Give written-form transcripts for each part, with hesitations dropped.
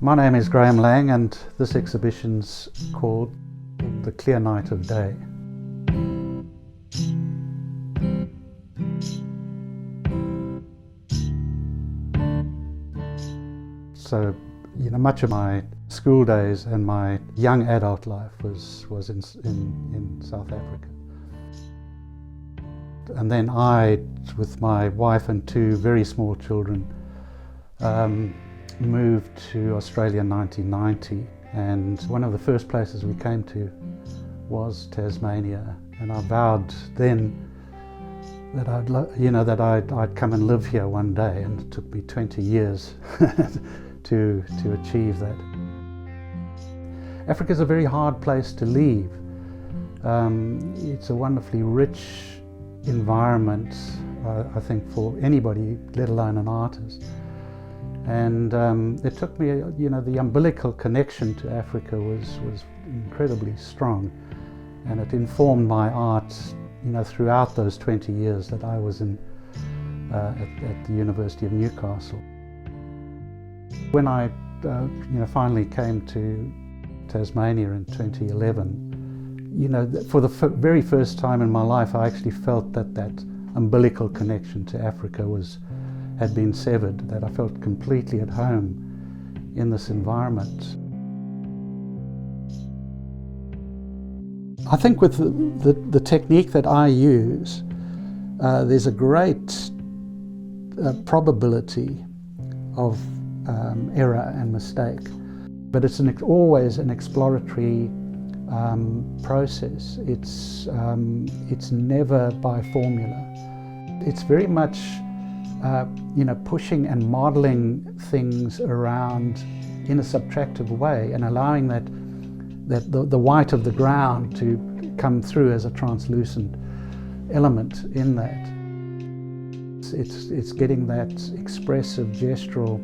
My name is Graham Lang, and this exhibition's called The Clear Night of Day. So, much of my school days and my young adult life was in South Africa. And then I, with my wife and two very small children, moved to Australia in 1990, and one of the first places we came to was Tasmania, and I vowed then that I'd come and live here one day, and it took me 20 years to achieve that. Africa is a very hard place to leave. It's a wonderfully rich environment, I think, for anybody, let alone an artist. And it took me, the umbilical connection to Africa was incredibly strong, and it informed my art, throughout those 20 years that I was at the University of Newcastle. When I, finally came to Tasmania in 2011, for the very first time in my life, I actually felt that umbilical connection to Africa had been severed, that I felt completely at home in this environment. I think with the technique that I use, there's a great probability of error and mistake, but it's always an exploratory process. It's never by formula. It's very much pushing and modeling things around in a subtractive way, and allowing that the white of the ground to come through as a translucent element in that. It's getting that expressive gestural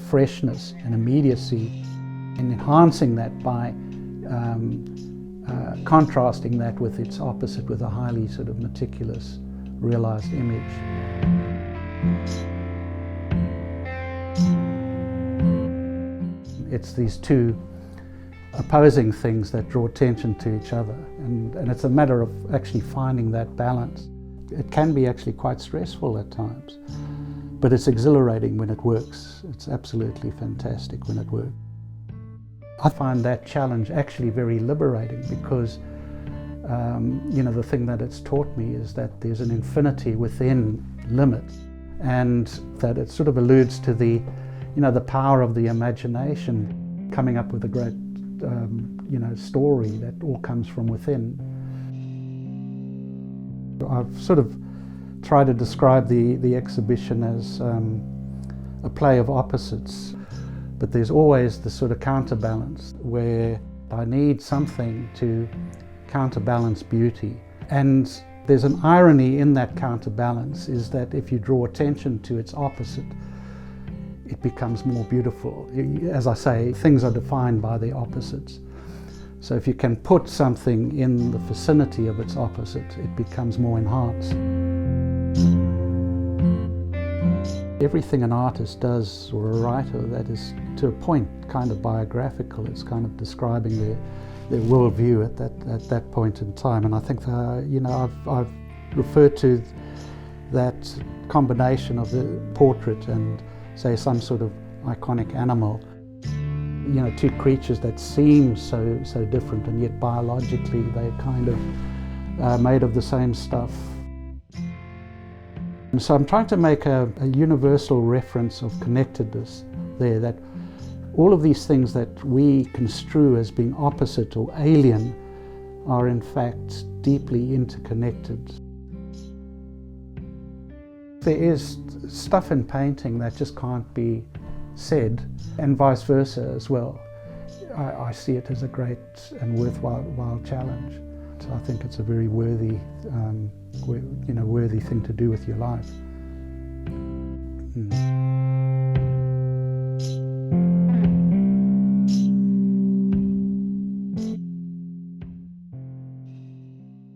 freshness and immediacy, and enhancing that by contrasting that with its opposite, with a highly sort of meticulous realized image. It's these two opposing things that draw attention to each other, and it's a matter of actually finding that balance. It can be actually quite stressful at times, but it's exhilarating when it works. It's absolutely fantastic when it works. I find that challenge actually very liberating, because the thing that it's taught me is that there's an infinity within limits, and that it sort of alludes to the power of the imagination, coming up with a great story that all comes from within. I've sort of tried to describe the exhibition as a play of opposites, but there's always the sort of counterbalance where I need something to counterbalance beauty. And there's an irony in that counterbalance, is that if you draw attention to its opposite, it becomes more beautiful. As I say, things are defined by the opposites. So if you can put something in the vicinity of its opposite, it becomes more enhanced. Everything an artist does, or a writer, that is to a point kind of biographical. It's kind of describing their worldview at that point in time. And I think I've referred to that combination of the portrait and, say, some sort of iconic animal. Two creatures that seem so different, and yet biologically they're kind of made of the same stuff. And so I'm trying to make a universal reference of connectedness there, that all of these things that we construe as being opposite or alien are in fact deeply interconnected. There is stuff in painting that just can't be said, and vice versa as well. I see it as a great and worthwhile challenge. So I think it's a very worthy thing to do with your life.